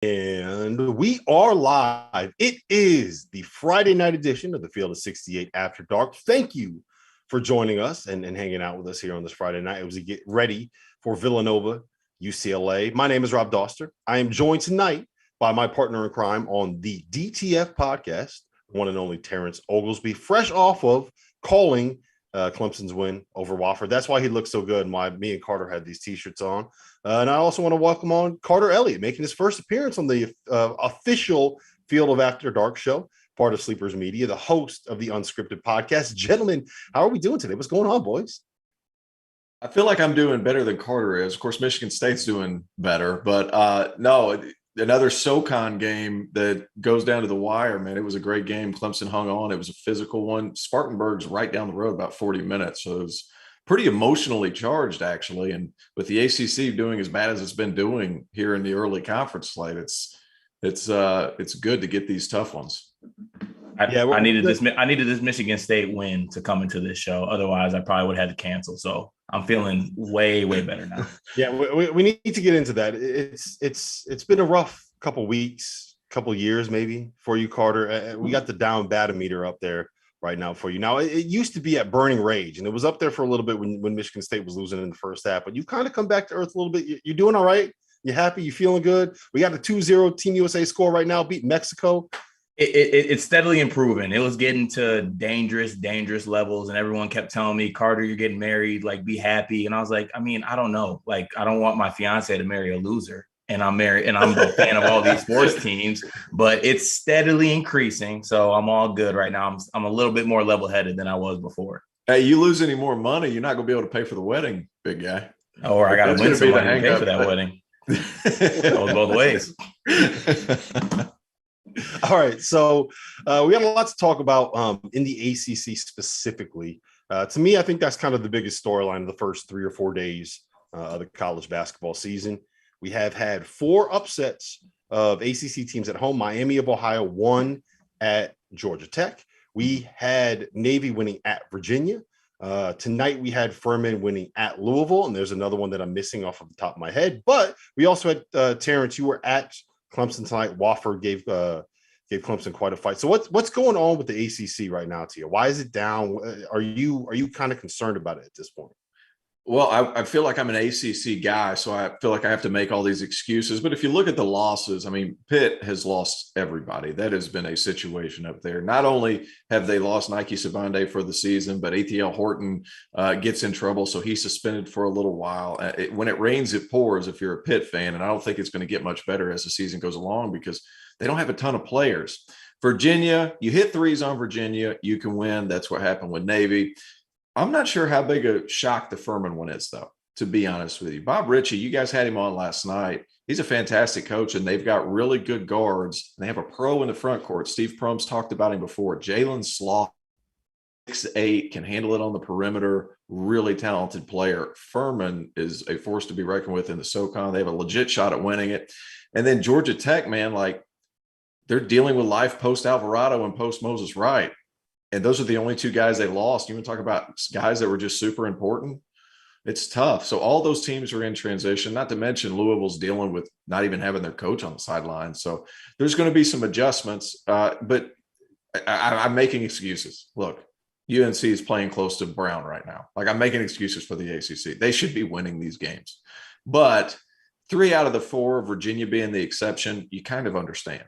And we are live. It is the Friday night edition of the Field of 68 After Dark. Thank you for joining us and hanging out with us here on this Friday night as we get ready for Villanova, UCLA. My name is Rob Doster. I am joined tonight by my partner in crime on the DTF podcast, one and only Terrence Oglesby, fresh off of calling Clemson's win over Wofford. That's why he looks so good and why me and Carter had these t-shirts on. And I also want to welcome on Carter Elliott, making his first appearance on the official Field of After Dark show, part of Sleepers Media, the host of the Unscripted podcast. Gentlemen, how are we doing today? What's going on, boys? I feel like I'm doing better than Carter is. Of course, Michigan State's doing better, but no, another SoCon game that goes down to the wire, man. It was a great game. Clemson hung on. It was a physical one. Spartanburg's right down the road, about 40 minutes. So it was pretty emotionally charged, actually. And with the ACC doing as bad as it's been doing here in the early conference slate, it's good to get these tough ones. I needed this Michigan State win to come into this show. Otherwise, I probably would have had to cancel. So I'm feeling way better now. Yeah, we need to get into that. It's been a rough couple weeks, couple years maybe for you, Carter. We got the down batometer up there right now for you. Now, it used to be at burning rage, and it was up there for a little bit when Michigan State was losing in the first half. But you've kind of come back to earth a little bit. You're doing all right. You happy? You feeling good? We got a 2-0 Team USA score right now, beat Mexico. It's steadily improving. It was getting to dangerous levels, and everyone kept telling me, Carter, you're getting married, like, be happy. And I was like, I mean, I don't know. Like, I don't want my fiance to marry a loser, and I'm married, and I'm a fan of all these sports teams, but it's steadily increasing. So I'm all good right now. I'm a little bit more level-headed than I was before. Hey, you lose any more money, you're not going to be able to pay for the wedding, big guy. Or I got to win some money to pay for that wedding. That was both ways. All right, so we got a lot to talk about in the ACC specifically. To me, I think that's kind of the biggest storyline of the first 3 or 4 days of the college basketball season. We have had 4 upsets of ACC teams at home. Miami of Ohio won at Georgia Tech. We had Navy winning at Virginia. Tonight, we had Furman winning at Louisville, and there's another one that I'm missing off of the top of my head. But we also had, Terrence, you were at Clemson tonight. Wofford gave Clemson quite a fight. So what's going on with the ACC right now, Tia? Why is it down? Are you kind of concerned about it at this point? Well, I feel like I'm an ACC guy, so I feel like I have to make all these excuses. But if you look at the losses, I mean, Pitt has lost everybody. That has been a situation up there. Not only have they lost Nike Savande for the season, but ATL Horton gets in trouble, so he's suspended for a little while. When it rains, it pours if you're a Pitt fan, and I don't think it's going to get much better as the season goes along because they don't have a ton of players. Virginia, you hit threes on Virginia, you can win. That's what happened with Navy. I'm not sure how big a shock the Furman one is, though, to be honest with you. Bob Ritchie, you guys had him on last night. He's a fantastic coach, and they've got really good guards. They have a pro in the front court. Steve Prohm's talked about him before. Jalen Sloth, 6'8", can handle it on the perimeter. Really talented player. Furman is a force to be reckoned with in the SoCon. They have a legit shot at winning it. And then Georgia Tech, man, like, they're dealing with life post-Alvarado and post-Moses Wright. And those are the only 2 guys they lost. You want to talk about guys that were just super important? It's tough. So all those teams are in transition, not to mention Louisville's dealing with not even having their coach on the sideline. So there's going to be some adjustments, but I'm making excuses. Look, UNC is playing close to Brown right now. Like, I'm making excuses for the ACC. They should be winning these games. But 3 out of the 4, Virginia being the exception, you kind of understand.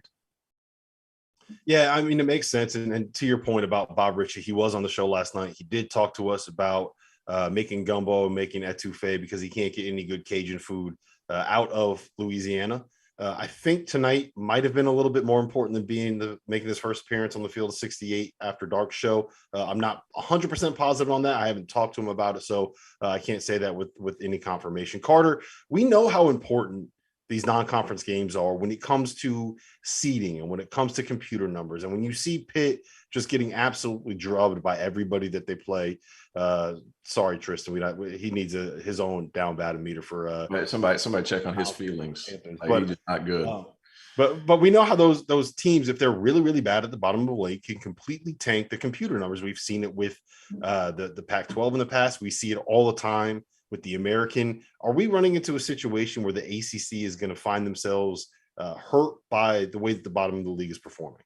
Yeah, I mean, it makes sense. And to your point about Bob Ritchie, he was on the show last night. He did talk to us about making gumbo and making etouffee because he can't get any good Cajun food out of Louisiana. I think tonight might have been a little bit more important than making his first appearance on the Field of 68 After Dark show. I'm not 100% positive on that. I haven't talked to him about it, so I can't say that with any confirmation. Carter, we know how important these non-conference games are when it comes to seeding and when it comes to computer numbers. And when you see Pitt just getting absolutely drubbed by everybody that they play, sorry, Tristan, he needs his own down batometer for somebody check on his feelings. But he's just not good. But we know how those teams, if they're really, really bad at the bottom of the league, can completely tank the computer numbers. We've seen it with the Pac-12 in the past. We see it all the time with the American. Are we running into a situation where the ACC is going to find themselves hurt by the way that the bottom of the league is performing?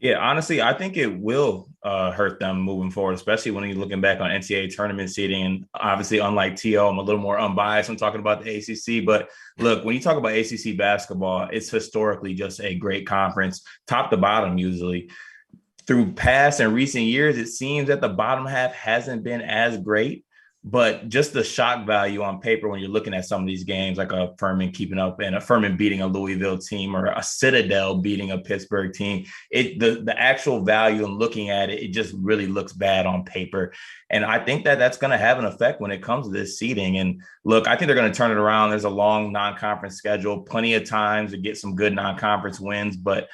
Yeah, honestly, I think it will hurt them moving forward, especially when you're looking back on NCAA tournament seeding. And obviously, unlike T.O., I'm a little more unbiased when talking about the ACC. But look, when you talk about ACC basketball, it's historically just a great conference, top to bottom usually. Through past and recent years, it seems that the bottom half hasn't been as great. But just the shock value on paper when you're looking at some of these games, like a Furman keeping up and a Furman beating a Louisville team or a Citadel beating a Pittsburgh team, the actual value in looking at it, it just really looks bad on paper. And I think that that's going to have an effect when it comes to this seeding. And look, I think they're going to turn it around. There's a long non-conference schedule, plenty of times to get some good non-conference wins, but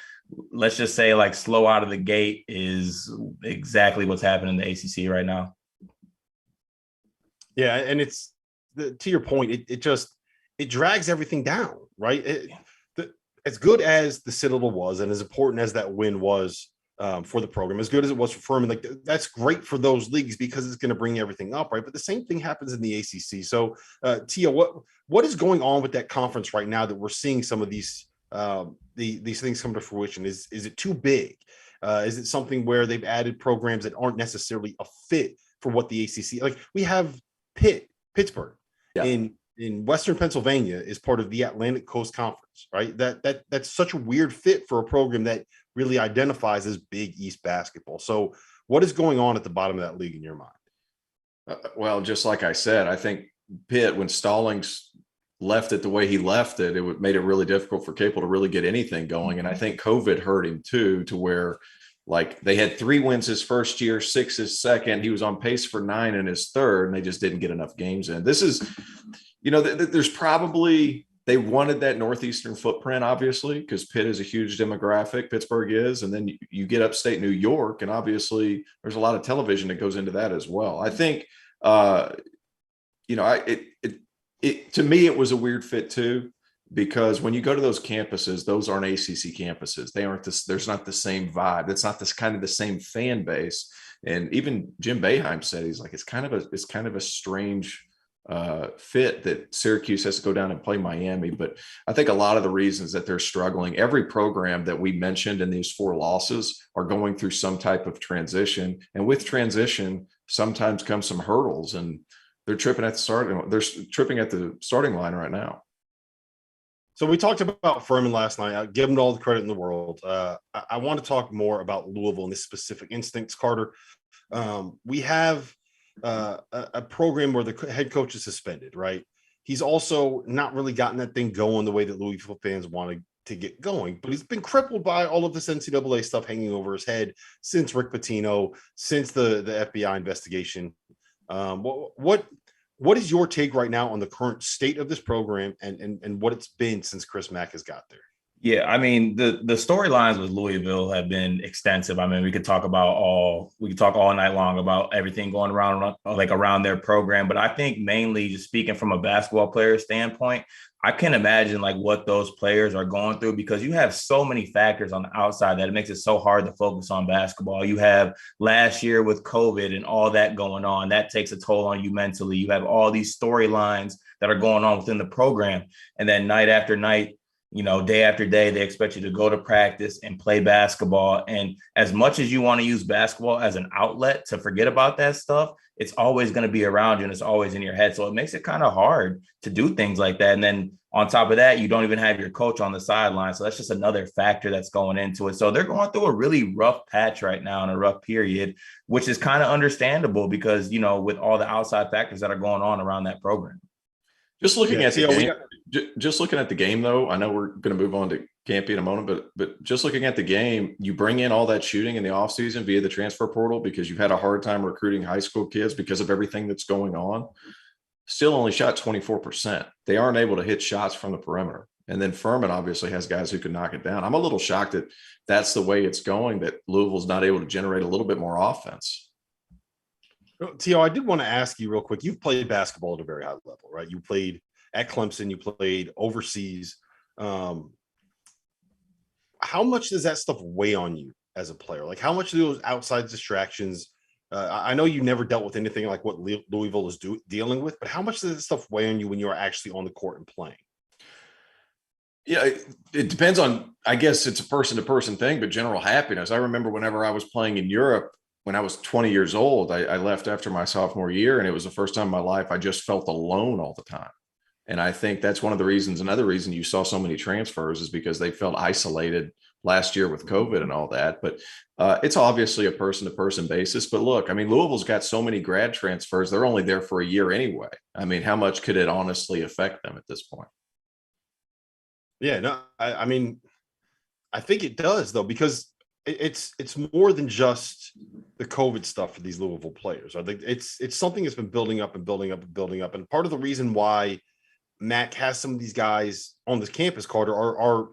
let's just say like slow out of the gate is exactly what's happening in the ACC right now. Yeah, and it's to your point, it drags everything down, right? As good as the Citadel was, and as important as that win was for the program, as good as it was for Furman, like that's great for those leagues because it's going to bring everything up, right? But the same thing happens in the ACC. So, Tia, what is going on with that conference right now that we're seeing some of these things come to fruition? Is it too big? Is it something where they've added programs that aren't necessarily a fit for what the ACC like? We have Pittsburgh in Western Pennsylvania is part of the Atlantic Coast Conference, right? That's such a weird fit for a program that really identifies as Big East basketball. So what is going on at the bottom of that league in your mind? Well, just like I said, I think Pitt, when Stallings left it the way he left it, it made it really difficult for Capel to really get anything going. And I think COVID hurt him too, to where like they had 3 wins his first year, 6 his second. He was on pace for 9 in his third, and they just didn't get enough games in. This is, there's probably, they wanted that Northeastern footprint, obviously, because Pitt is a huge demographic, Pittsburgh is, and then you get upstate New York, and obviously there's a lot of television that goes into that as well. I think, to me, it was a weird fit too, because when you go to those campuses, those aren't ACC campuses. They aren't this. There's not the same vibe. It's not this kind of the same fan base. And even Jim Boeheim said he's like it's kind of a strange fit that Syracuse has to go down and play Miami. But I think a lot of the reasons that they're struggling, every program that we mentioned in these 4 losses are going through some type of transition, and with transition sometimes comes some hurdles, and they're tripping at the starting line right now. So we talked about Furman last night. I give them all the credit in the world. I want to talk more about Louisville in this specific instance, Carter. We have a program where the head coach is suspended, right? He's also not really gotten that thing going the way that Louisville fans wanted to get going, but he's been crippled by all of this NCAA stuff hanging over his head since Rick Pitino, since the FBI investigation. What is your take right now on the current state of this program and what it's been since Chris Mack has got there? Yeah, I mean, the storylines with Louisville have been extensive. I mean, we could talk all night long about everything going around their program. But I think mainly just speaking from a basketball player standpoint, I can imagine like what those players are going through, because you have so many factors on the outside that it makes it so hard to focus on basketball. You have last year with COVID and all that going on, that takes a toll on you mentally. You have all these storylines that are going on within the program. And then night after night, day after day, they expect you to go to practice and play basketball. And as much as you want to use basketball as an outlet to forget about that stuff, it's always going to be around you and it's always in your head. So it makes it kind of hard to do things like that. And then on top of that, you don't even have your coach on the sideline. So that's just another factor that's going into it. So they're going through a really rough patch right now in a rough period, which is kind of understandable because, with all the outside factors that are going on around that program. Just looking at the game, though, I know we're going to move on to Campy in a moment, but just looking at the game, you bring in all that shooting in the offseason via the transfer portal because you've had a hard time recruiting high school kids because of everything that's going on. Still only shot 24%. They aren't able to hit shots from the perimeter. And then Furman obviously has guys who can knock it down. I'm a little shocked that that's the way it's going, that Louisville's not able to generate a little bit more offense. Tio, I did want to ask you real quick. You've played basketball at a very high level, right? You played at Clemson. You played overseas. How much does that stuff weigh on you as a player? Like, how much do those outside distractions? I know you never dealt with anything like what Louisville is dealing with, but how much does that stuff weigh on you when you are actually on the court and playing? Yeah, it depends on, I guess it's a person to person thing, but general happiness. I remember whenever I was playing in Europe when I was 20 years old, I left after my sophomore year, and it was the first time in my life I just felt alone all the time. And I think that's one of the reasons. Another reason you saw so many transfers is because they felt isolated last year with COVID and all that. But it's obviously a person to person basis. But look, I mean, Louisville's got so many grad transfers. They're only there for a year anyway. I mean, how much could it honestly affect them at this point? Yeah, no, I mean, I think it does though, because it's more than just the COVID stuff for these Louisville players. I think it's something that's been building up and building up and building up. And part of the reason why Mac has some of these guys on this campus, Carter, are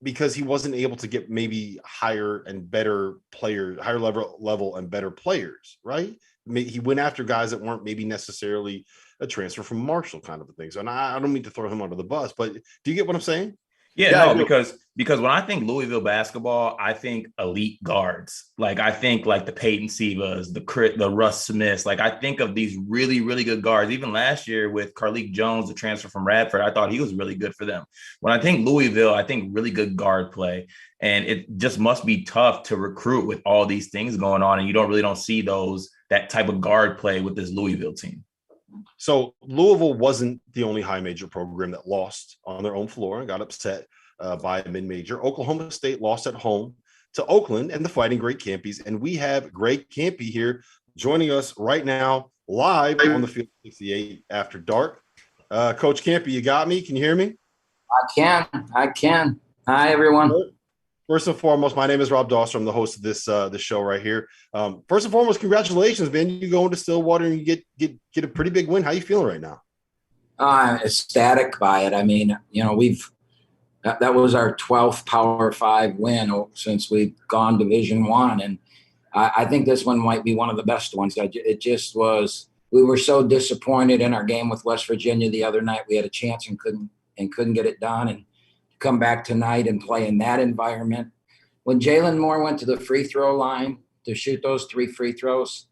because he wasn't able to get maybe higher and better players, higher level and better players, right? He went after guys that weren't maybe necessarily a transfer from Marshall kind of a thing. So, and I don't mean to throw him under the bus, but do you get what I'm saying? Yeah, no, because when I think Louisville basketball, I think elite guards. Like I think like the Peyton Sievas, the Russ Smiths. Like I think of these really, really good guards. Even last year with Carlik Jones, the transfer from Radford, I thought he was really good for them. When I think Louisville, I think really good guard play. And it just must be tough to recruit with all these things going on. And you don't see that type of guard play with this Louisville team. So Louisville wasn't the only high major program that lost on their own floor and got upset by a mid-major. Oklahoma State lost at home to Oakland and the Fighting Great Campies. And we have Greg Campy here joining us right now live on the Field 68 After Dark. Coach Campy, you got me? Can you hear me? I can. Hi, everyone. First and foremost, my name is Rob Dawson. I'm the host of this show right here. First and foremost, congratulations, man! You go into Stillwater and you get a pretty big win. How you feeling right now? I'm ecstatic by it. I mean, that was our 12th Power 5 win since we've gone Division I, and I think this one might be one of the best ones. It just was. We were so disappointed in our game with West Virginia the other night. We had a chance and couldn't get it done, and come back tonight and play in that environment. When Jalen Moore went to the free throw line to shoot those 3 free throws,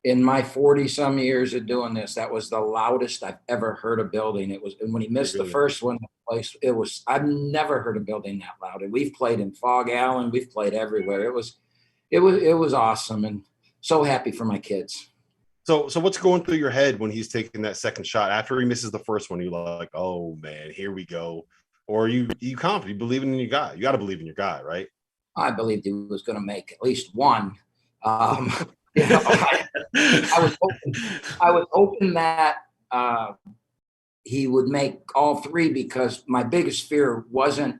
in my 40 some years of doing this, that was the loudest I've ever heard a building. It was, and when he missed the first one, I've never heard a building that loud. And we've played in Fog Allen, we've played everywhere. It was awesome, and so happy for my kids. So what's going through your head when he's taking that second shot after he misses the first one? You're like, oh man, here we go. Or are you confident? You believing in your guy? You got to believe in your guy, right? I believed he was going to make at least one. I was hoping that he would make all 3, because my biggest fear wasn't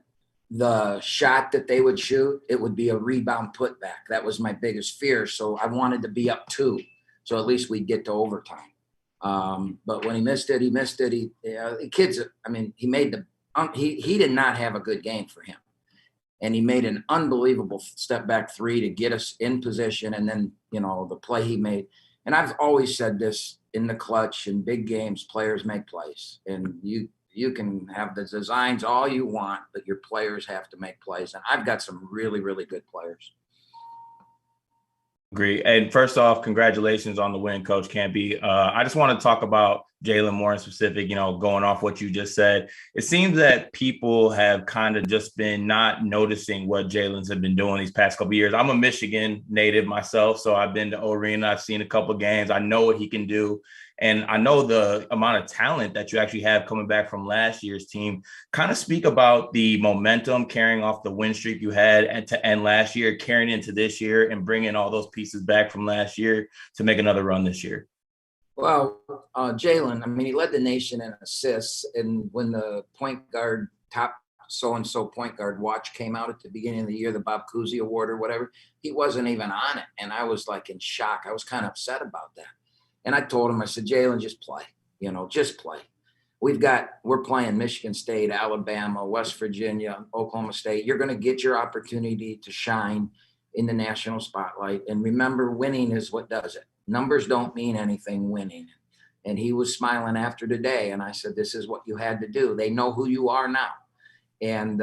the shot that they would shoot. It would be a rebound putback. That was my biggest fear. So I wanted to be up 2, so at least we'd get to overtime. But when he missed it. The kids, I mean, he did not have a good game for him. And he made an unbelievable step back 3 to get us in position. And then, the play he made. And I've always said this in the clutch and big games, players make plays. And you can have the designs all you want, but your players have to make plays. And I've got some really, really good players. Agree. And first off, congratulations on the win, Coach Campy. I just want to talk about Jalen Moore in specific, going off what you just said. It seems that people have kind of just been not noticing what Jalen's have been doing these past couple of years. I'm a Michigan native myself, so I've been to Arena. I've seen a couple of games. I know what he can do. And I know the amount of talent that you actually have coming back from last year's team. Kind of speak about the momentum carrying off the win streak you had and to end last year, carrying into this year and bringing all those pieces back from last year to make another run this year. Well, Jalen, I mean, he led the nation in assists. And when the point guard, top so-and-so point guard watch came out at the beginning of the year, the Bob Cousy Award or whatever, he wasn't even on it. And I was like in shock. I was kind of upset about that. And I told him, I said, Jalen, just play, just play. We're playing Michigan State, Alabama, West Virginia, Oklahoma State. You're going to get your opportunity to shine in the national spotlight. And remember, winning is what does it. Numbers don't mean anything winning. And he was smiling after today. And I said, this is what you had to do. They know who you are now. And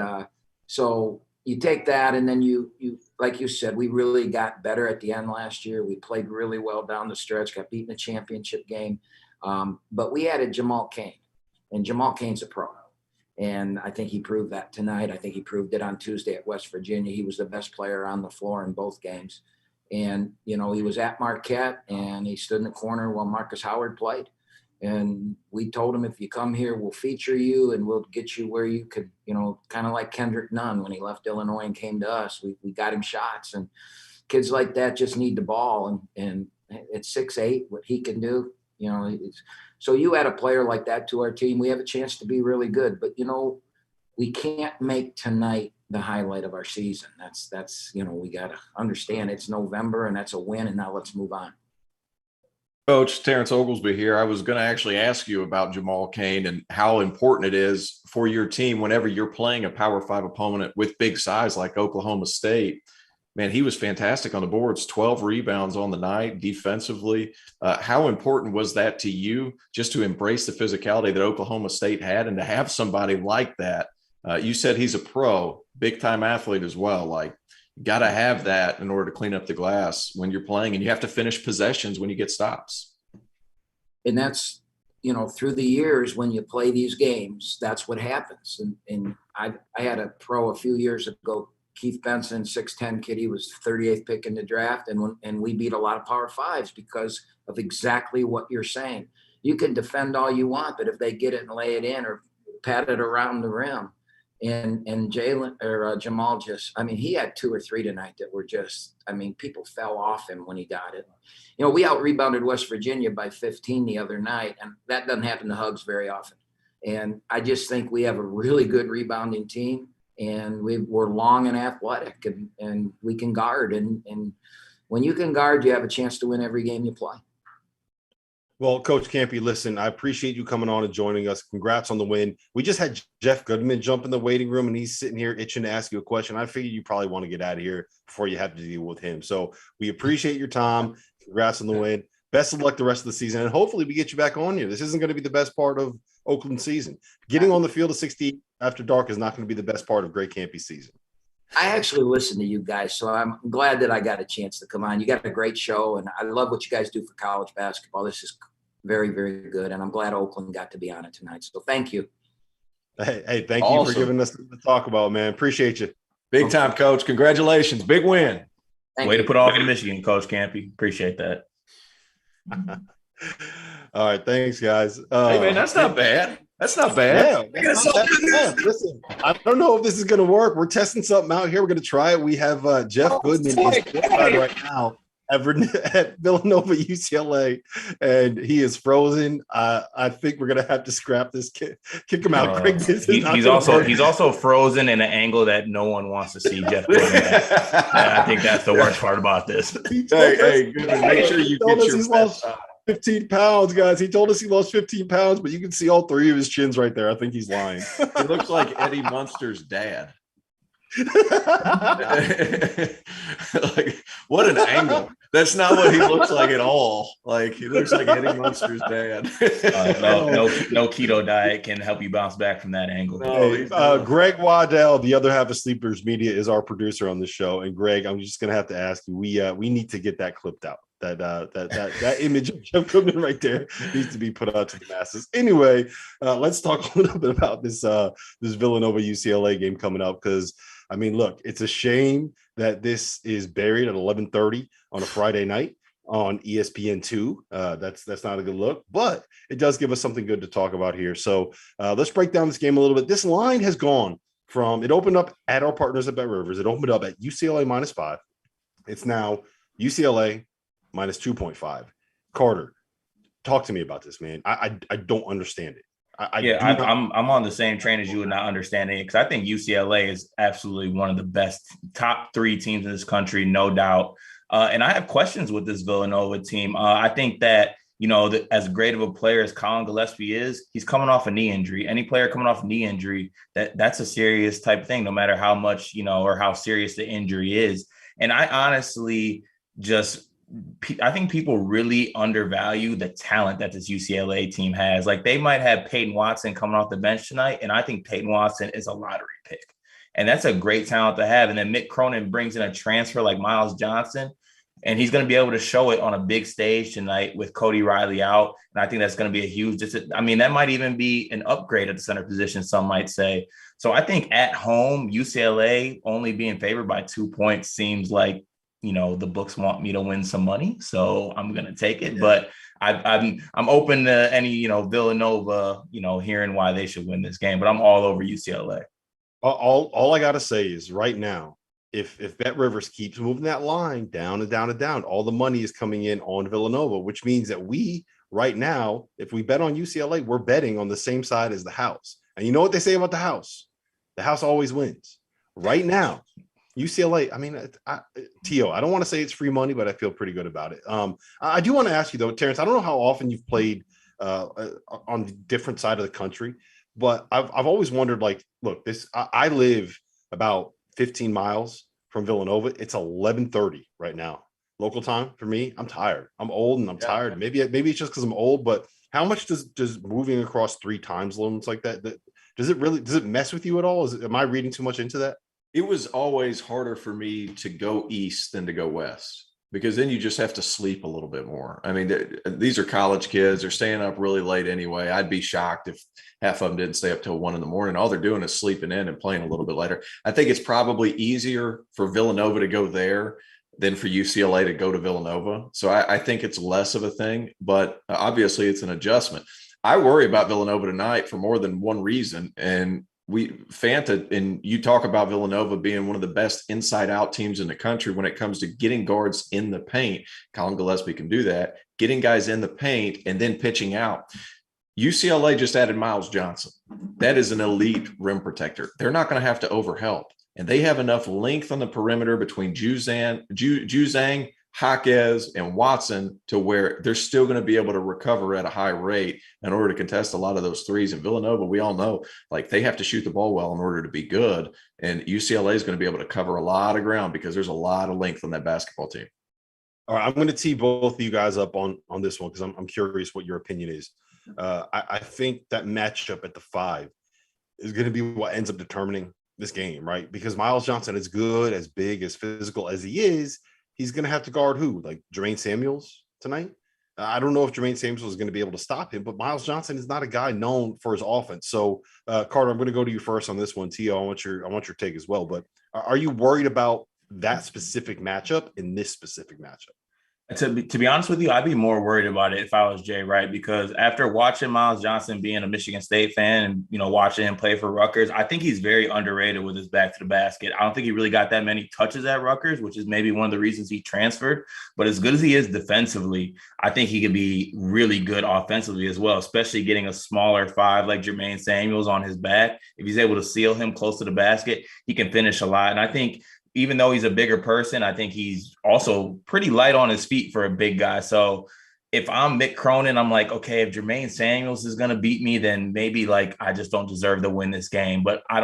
so you take that, and then you like you said, we really got better at the end last year. We played really well down the stretch, got beaten in the championship game. But we added Jamal Cain, and Jamal Cain's a pro. And I think he proved that tonight. I think he proved it on Tuesday at West Virginia. He was the best player on the floor in both games. And, he was at Marquette and he stood in the corner while Marcus Howard played. And we told him, if you come here, we'll feature you and we'll get you where you could, kind of like Kendrick Nunn when he left Illinois and came to us. We got him shots, and kids like that just need the ball. And at 6'8", what he can do, so you add a player like that to our team, we have a chance to be really good. But, we can't make tonight the highlight of our season. That's we got to understand it's November and that's a win. And now let's move on. Coach Terrence Oglesby here. I was going to actually ask you about Jamal Cain and how important it is for your team whenever you're playing a Power 5 opponent with big size like Oklahoma State. Man, he was fantastic on the boards, 12 rebounds on the night defensively. How important was that to you just to embrace the physicality that Oklahoma State had and to have somebody like that? You said he's a pro, big-time athlete as well. Like, got to have that in order to clean up the glass when you're playing, and you have to finish possessions when you get stops. And that's, through the years when you play these games, that's what happens. And I had a pro a few years ago, Keith Benson, 6'10" kid. He was 38th pick in the draft. And we beat a lot of Power 5s because of exactly what you're saying. You can defend all you want, but if they get it and lay it in or pat it around the rim, and Jalen or Jamal he had 2 or 3 tonight that were people fell off him when he got it. We out rebounded West Virginia by 15 the other night, and that doesn't happen to Hugs very often. And I just think we have a really good rebounding team, and we're long and athletic, and we can guard. And when you can guard, you have a chance to win every game you play. Well, Coach Campy, listen, I appreciate you coming on and joining us. Congrats on the win. We just had Jeff Goodman jump in the waiting room, and he's sitting here itching to ask you a question. I figured you probably want to get out of here before you have to deal with him. So we appreciate your time. Congrats on the win. Best of luck the rest of the season, and hopefully we get you back on here. This isn't going to be the best part of Oakland season. Getting on the field at 60 after dark is not going to be the best part of Great Campy season. I actually listen to you guys, so I'm glad that I got a chance to come on. You got a great show, and I love what you guys do for college basketball. This is very, very good, and I'm glad Oakland got to be on it tonight. So thank you. Hey, thank you for giving us to talk about, man. Appreciate you. Big time, Coach. Congratulations. Big win. Way to put off in Michigan, Coach Campy. Appreciate that. All right, thanks, guys. Hey, man, that's not bad. That's not bad. Yeah, listen, I don't know if this is going to work. We're testing something out here. We're going to try it. We have Jeff Goodman right now at Villanova, UCLA, and he is frozen. I think we're going to have to scrap this, kick him out. Craig, he's also frozen in an angle that no one wants to see Jeff Goodman at. I think that's the worst part about this. Hey, Goodman, make sure you get your best 15 pounds, guys. He told us he lost 15 pounds, but you can see all 3 of his chins right there. I think he's lying. He looks like Eddie Munster's dad. Like, what an angle. That's not what he looks like at all. Like, he looks like Eddie Munster's dad. No keto diet can help you bounce back from that angle. Greg Waddell, the other half of Sleepers Media, is our producer on the show. And Greg, I'm just gonna have to ask you, we need to get that clipped out. That image of Jeff Goodman right there needs to be put out to the masses. Anyway, let's talk a little bit about this Villanova UCLA game coming up, because look, it's a shame that this is buried at 11:30 on a Friday night on ESPN2. That's not a good look, but it does give us something good to talk about here. So let's break down this game a little bit. This line has gone from, it opened up at our partners at Bet Rivers. It opened up at UCLA -5. It's now UCLA -2.5. Carter, talk to me about this, man. I don't understand it. I'm on the same train as you and not understanding it, because I think UCLA is absolutely one of the best top 3 teams in this country, no doubt. And I have questions with this Villanova team. I think that, as great of a player as Colin Gillespie is, he's coming off a knee injury. Any player coming off a knee injury, that's a serious type thing, no matter how much, or how serious the injury is. And I honestly I think people really undervalue the talent that this UCLA team has. Like, they might have Peyton Watson coming off the bench tonight, and I think Peyton Watson is a lottery pick. And that's a great talent to have. And then Mick Cronin brings in a transfer like Miles Johnson. And he's going to be able to show it on a big stage tonight with Cody Riley out. And I think that's going to be a huge, I mean, that might even be an upgrade at the center position, some might say. So I think at home, UCLA only being favored by 2 points seems like, the books want me to win some money. So I'm going to take it. Yeah. But I'm open to any, Villanova, hearing why they should win this game. But I'm all over UCLA. All I got to say is right now, if Bet Rivers keeps moving that line down and down and down, all the money is coming in on Villanova, which means that we right now, if we bet on UCLA, we're betting on the same side as the house. And you know what they say about the house? The house always wins. Right now, UCLA, I mean, T.O., I don't want to say it's free money, but I feel pretty good about it. I do want to ask you, though, Terrence, I don't know how often you've played on different side of the country, but I've always wondered, like, look, I live about 15 miles from Villanova. It's 11:30 right now, local time for me. I'm tired. I'm old and I'm tired. Maybe it's just because I'm old, but how much does moving across 3 time zones like that, does it mess with you at all? Am I reading too much into that? It was always harder for me to go east than to go west, because then you just have to sleep a little bit more. I mean, these are college kids. They're staying up really late anyway. I'd be shocked if half of them didn't stay up till 1 a.m. All they're doing is sleeping in and playing a little bit later. I think it's probably easier for Villanova to go there than for UCLA to go to Villanova. So I think it's less of a thing, but obviously it's an adjustment. I worry about Villanova tonight for more than one reason. And Fanta, and you talk about Villanova being one of the best inside out teams in the country when it comes to getting guards in the paint. Colin Gillespie can do that, getting guys in the paint and then pitching out. UCLA just added Miles Johnson. That is an elite rim protector. They're not going to have to overhelp. And they have enough length on the perimeter between Juzang, Jaquez, and Watson to where they're still going to be able to recover at a high rate in order to contest a lot of those threes. And Villanova, we all know, like, they have to shoot the ball well in order to be good. And UCLA is going to be able to cover a lot of ground because there's a lot of length on that basketball team. All right, I'm going to tee both of you guys up on this one because I'm curious what your opinion is. I think that matchup at the 5 is going to be what ends up determining this game, right? Because Miles Johnson, as good, as big, as physical as he is, he's going to have to guard who? Like Jermaine Samuels tonight? I don't know if Jermaine Samuels is going to be able to stop him, but Miles Johnson is not a guy known for his offense. So, Carter, I'm going to go to you first on this one. Tio, I want your take as well. But are you worried about that specific matchup in this specific matchup? To be honest with you, I'd be more worried about it if I was Jay, right? Because after watching Miles Johnson being a Michigan State fan and, watching him play for Rutgers, I think he's very underrated with his back to the basket. I don't think he really got that many touches at Rutgers, which is maybe one of the reasons he transferred. But as good as he is defensively, I think he could be really good offensively as well, especially getting a smaller 5 like Jermaine Samuels on his back. If he's able to seal him close to the basket, he can finish a lot. And I think even though he's a bigger person, I think he's also pretty light on his feet for a big guy. So if I'm Mick Cronin, I'm like, okay, if Jermaine Samuels is going to beat me, then maybe like I just don't deserve to win this game. But I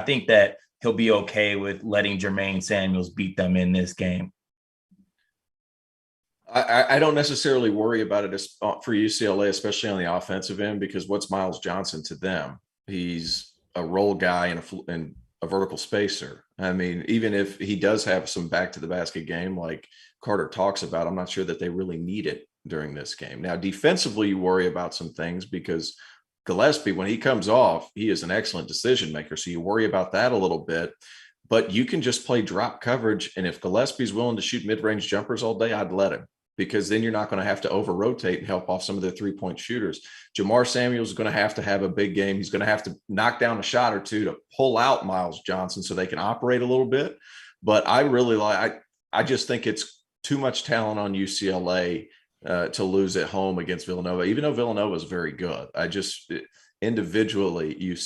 think that he'll be okay with letting Jermaine Samuels beat them in this game. I don't necessarily worry about it for UCLA, especially on the offensive end, because what's Miles Johnson to them? He's a role guy and a vertical spacer. I mean, even if he does have some back to the basket game, like Carter talks about, I'm not sure that they really need it during this game. Now, defensively, you worry about some things because Gillespie, when he comes off, he is an excellent decision maker. So you worry about that a little bit, but you can just play drop coverage. And if Gillespie's willing to shoot mid-range jumpers all day, I'd let him, because then you're not going to have to over-rotate and help off some of the three-point shooters. Jamar Samuels is going to have a big game. He's going to have to knock down a shot or two to pull out Miles Johnson so they can operate a little bit. But I just think it's too much talent on UCLA to lose at home against Villanova, even though Villanova is very good. Individually,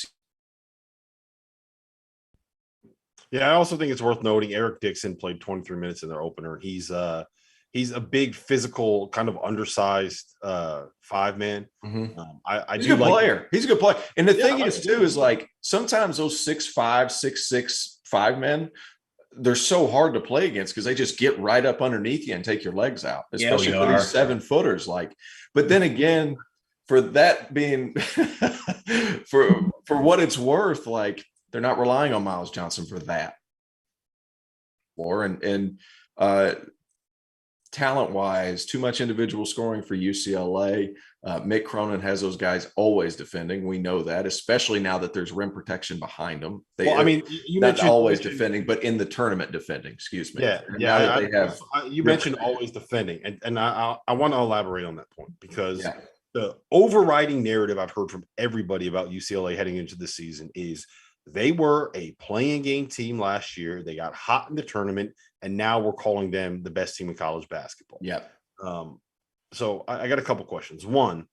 Yeah, I also think it's worth noting Eric Dixon played 23 minutes in their opener. He's a big, physical, kind of undersized 5-man. Mm-hmm. He's a good player. He's a good player. And the thing is, too, is like sometimes those 6'5", 6'6" 5-men, they're so hard to play against because they just get right up underneath you and take your legs out, especially for these 7-footers. But then again, for that being for what it's worth, like, they're not relying on Miles Johnson for that. talent-wise, too much individual scoring for UCLA. Mick Cronin has those guys always defending. We know that, especially now that there's rim protection behind them. You not mentioned always defending, but in the tournament defending. Excuse me. You mentioned always defending, and I want to elaborate on that point because the overriding narrative I've heard from everybody about UCLA heading into the season is they were a playing game team last year. They got hot in the tournament, and now we're calling them the best team in college basketball. Yeah. So I got a couple questions. One,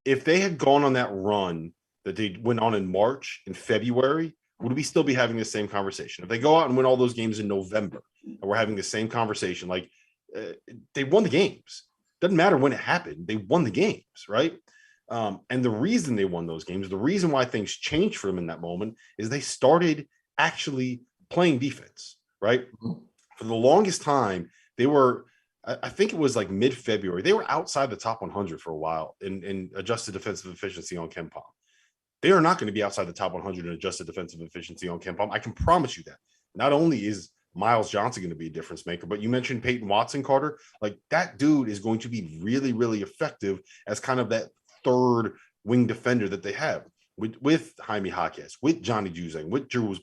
if they had gone on that run that they went on in March and February, would we still be having the same conversation? If they go out and win all those games in November and we're having the same conversation, like they won the games. Doesn't matter when it happened. They won the games, right? And the reason they won those games, the reason why things changed for them in that moment is they started actually playing defense, right? For the longest time, they were, I think it was like mid-February, they were outside the top 100 for a while in adjusted defensive efficiency on KenPom. They are not going to be outside the top 100 in adjusted defensive efficiency on KenPom. I can promise you that. Not only is Miles Johnson going to be a difference maker, but you mentioned Peyton Watson, Carter. Like that dude is going to be really, really effective as kind of that third wing defender that they have with Jaime Jaquez, with Johnny Juzang, with Jules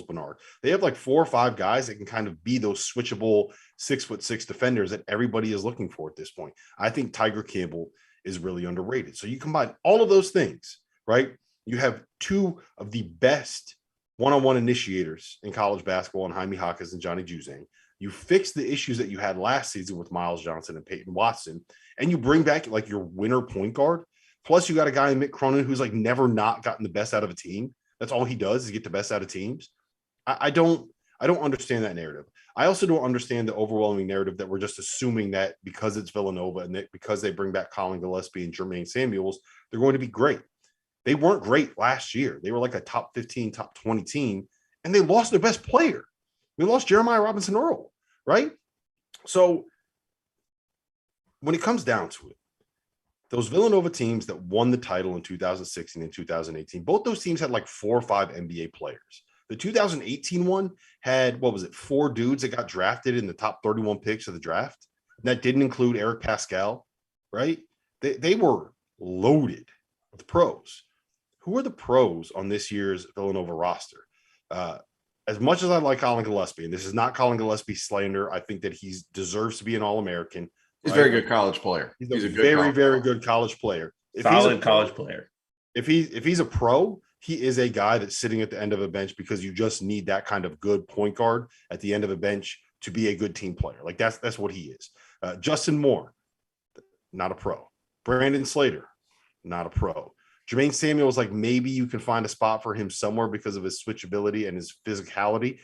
Bernard. They have like 4 or 5 guys that can kind of be those switchable 6'6" defenders that everybody is looking for at this point. I think Tiger Campbell is really underrated. So you combine all of those things, right? You have 2 of the best one-on-one initiators in college basketball and Jaime Jaquez and Johnny Juzang. You fix the issues that you had last season with Miles Johnson and Peyton Watson, and you bring back like your winner point guard. Plus, you got a guy in Mick Cronin who's like never not gotten the best out of a team. That's all he does is get the best out of teams. I don't understand that narrative. I also don't understand the overwhelming narrative that we're just assuming that because it's Villanova and that because they bring back Colin Gillespie and Jermaine Samuels, they're going to be great. They weren't great last year. They were like a top 15, top 20 team, and they lost their best player. They lost Jeremiah Robinson Earl, right? So when it comes down to it, those Villanova teams that won the title in 2016 and 2018, both those teams had like 4 or 5 NBA players. The 2018 one had, 4 dudes that got drafted in the top 31 picks of the draft. And that didn't include Eric Pascal, right? They were loaded with pros. Who are the pros on this year's Villanova roster? As much as I like Colin Gillespie, and this is not Colin Gillespie slander, I think that he deserves to be an All-American. He's a very good college player. He's a very, very good college player. Solid college player. If he's a pro, he is a guy that's sitting at the end of a bench because you just need that kind of good point guard at the end of a bench to be a good team player. Like that's what he is. Justin Moore, not a pro. Brandon Slater, not a pro. Jermaine Samuels, like maybe you can find a spot for him somewhere because of his switchability and his physicality.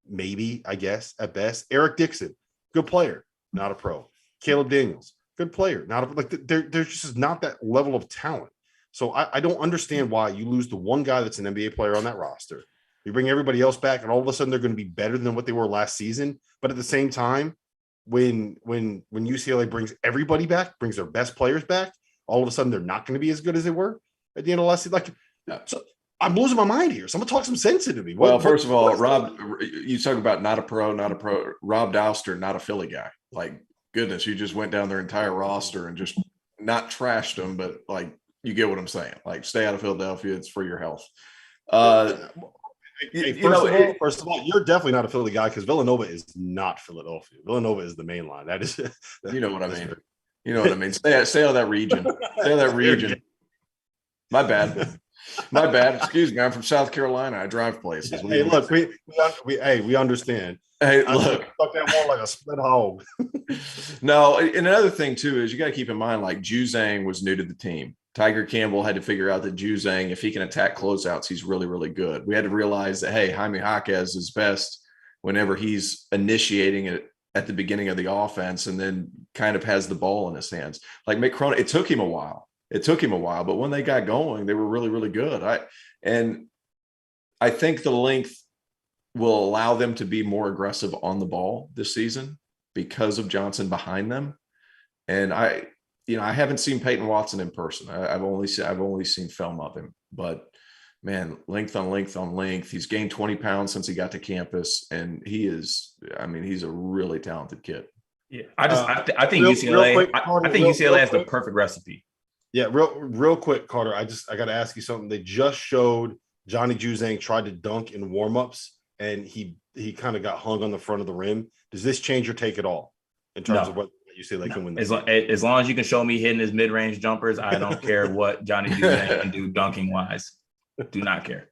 Maybe, I guess, at best. Eric Dixon, good player, not a pro. Caleb Daniels, good player, not a, like there's just not that level of talent. So I don't understand why you lose the one guy that's an NBA player on that roster. You bring everybody else back, and all of a sudden they're going to be better than what they were last season. But at the same time, when UCLA brings everybody back, brings their best players back, all of a sudden they're not going to be as good as they were at the end of last season. Like, so I'm losing my mind here. Someone talk some sense into me. First of all, Rob, you talk about not a pro. Rob Douster, not a Philly guy. Like, goodness, you just went down their entire roster and just not trashed them, but like, you get what I'm saying. Like, stay out of Philadelphia. It's for your health. First of all, you're definitely not a Philly guy because Villanova is not Philadelphia. Villanova is the main line. That is, you know what I mean. You know what I mean. Stay out of that region. Stay out of that region. My bad. Excuse me. I'm from South Carolina. I drive places. Hey, look, we understand. Hey, look, fuck that more like a split hog. No, and another thing too is you got to keep in mind, like Juzang was new to the team. Tiger Campbell had to figure out that Juzang, if he can attack closeouts, he's really, really good. We had to realize that, hey, Jaime Jaquez is best whenever he's initiating it at the beginning of the offense and then kind of has the ball in his hands. Like Mick Cronin, it took him a while, but when they got going, they were really, really good. I think the length will allow them to be more aggressive on the ball this season because of Johnson behind them. And I haven't seen Peyton Watson in person. I've only seen film of him, but Man, length on length on length. He's gained 20 pounds since he got to campus, and he's a really talented kid. Yeah, I think real UCLA. quick, I Carter, think real UCLA has the quick. perfect recipe. Yeah, real quick, Carter. I got to ask you something. They just showed Johnny Juzang tried to dunk in warmups, and he kind of got hung on the front of the rim. Does this change your take at all in terms of what UCLA can win? As long as you can show me hitting his mid-range jumpers, I don't care what Johnny Juzang can do dunking wise. Do not care.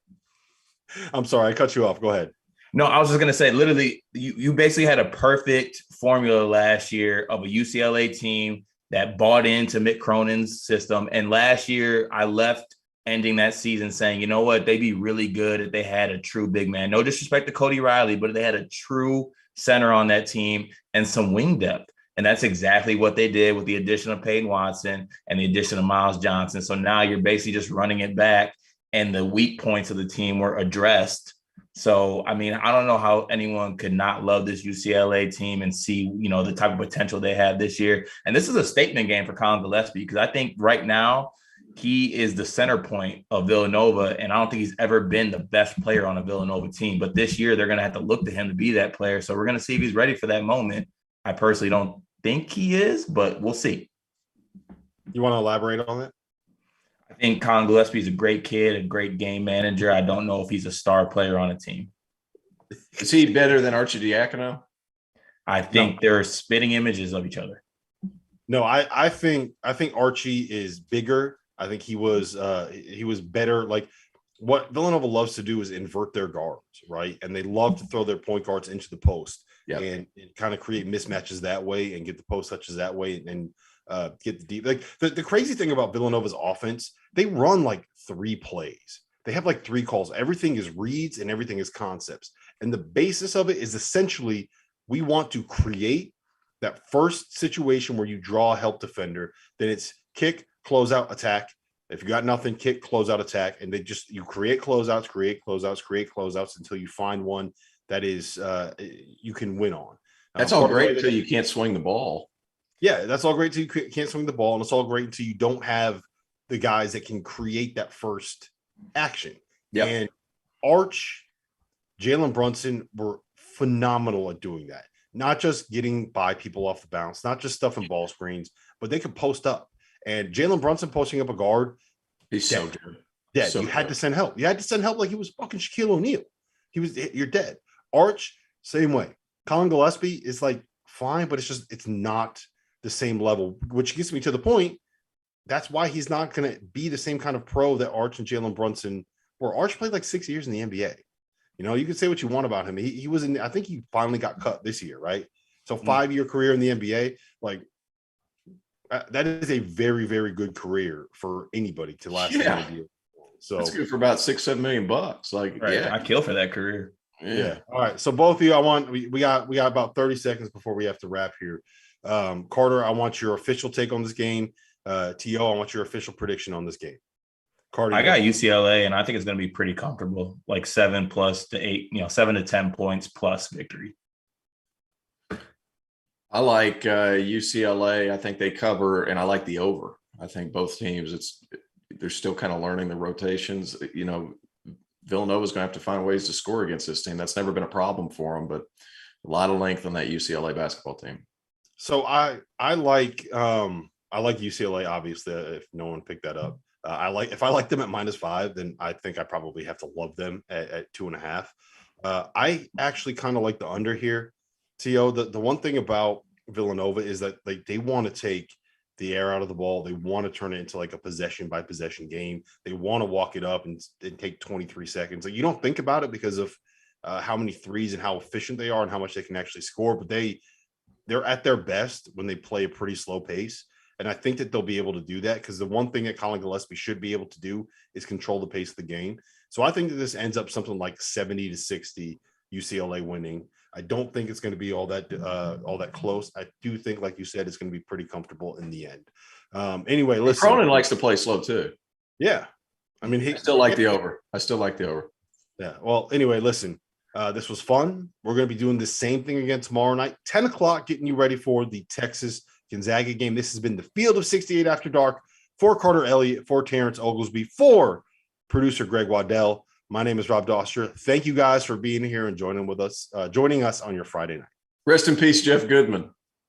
I'm sorry, I cut you off. Go ahead. No, I was just going to say, literally, you basically had a perfect formula last year of a UCLA team that bought into Mick Cronin's system. And last year, I left ending that season saying, you know what, they'd be really good if they had a true big man. No disrespect to Cody Riley, but they had a true center on that team and some wing depth. And that's exactly what they did with the addition of Peyton Watson and the addition of Miles Johnson. So now you're basically just running it back, and the weak points of the team were addressed. So, I mean, I don't know how anyone could not love this UCLA team and see, the type of potential they have this year. And this is a statement game for Colin Gillespie, because I think right now he is the center point of Villanova, and I don't think he's ever been the best player on a Villanova team. But this year they're going to have to look to him to be that player. So we're going to see if he's ready for that moment. I personally don't think he is, but we'll see. You want to elaborate on that? I think Colin Gillespie is a great kid, a great game manager. I don't know if he's a star player on a team. Is he better than Archie Diacono? I think they're spitting images of each other. No, I think Archie is bigger. I think he was better. Like, what Villanova loves to do is invert their guards, right? And they love to throw their point guards into the post and kind of create mismatches that way and get the post touches that way and get the deep. Like the crazy thing about Villanova's offense, they run like 3 plays. They have like 3 calls. Everything is reads and everything is concepts. And the basis of it is essentially we want to create that first situation where you draw a help defender. Then it's kick, closeout, attack. If you got nothing, kick, closeout, attack. And you create closeouts until you find one that is you can win on. That's all great until you can't swing the ball. Yeah, that's all great until you can't swing the ball, and it's all great until you don't have the guys that can create that first action. Yep. And Arch, Jalen Brunson were phenomenal at doing that. Not just getting by people off the bounce, not just stuffing ball screens, but they could post up. And Jalen Brunson posting up a guard, he's so good. Dead. You had to send help. You had to send help like he was fucking Shaquille O'Neal. You're dead. Arch, same way. Colin Gillespie is like fine, but it's not the same level, which gets me to the point. That's why he's not going to be the same kind of pro that Arch and Jalen Brunson were. Arch played like 6 years in the NBA. You can say what you want about him. He was in, I think he finally got cut this year, right? So 5-year career in the NBA, like that is a very, very good career for anybody to last in the NBA. So that's good for about $6-7 million. Like, I kill for that career. Yeah. All right. So both of you, we got about 30 seconds before we have to wrap here. Carter, I want your official take on this game. T.O., I want your official prediction on this game. Carter, I got UCLA, and I think it's going to be pretty comfortable, like 7 to 8, 7 to 10 points plus victory. I like UCLA. I think they cover, and I like the over. I think both teams, they're still kind of learning the rotations. Villanova's going to have to find ways to score against this team. That's never been a problem for them, but a lot of length on that UCLA basketball team. So I like UCLA, obviously, if no one picked that up. If I like them at -5, then I think I probably have to love them at 2.5. I actually kind of like the under here. T.O., the one thing about Villanova is that they want to take the air out of the ball. They want to turn it into like a possession by possession game. They want to walk it up and take 23 seconds. Like, you don't think about it because of how many threes and how efficient they are and how much they can actually score, but they're at their best when they play a pretty slow pace. And I think that they'll be able to do that, because the one thing that Colin Gillespie should be able to do is control the pace of the game. So I think that this ends up something like 70-60 UCLA winning. I don't think it's going to be all that close. I do think, like you said, it's going to be pretty comfortable in the end. Anyway, listen. Cronin likes to play slow too. Yeah. I mean, I still like the over. Yeah. Well, anyway, listen. This was fun. We're going to be doing the same thing again tomorrow night, 10 o'clock, getting you ready for the Texas Gonzaga game. This has been the Field of 68 After Dark. For Carter Elliott, for Terrence Oglesby, for producer Greg Waddell. My name is Rob Doster. Thank you guys for being here and joining us on your Friday night. Rest in peace, Jeff Goodman.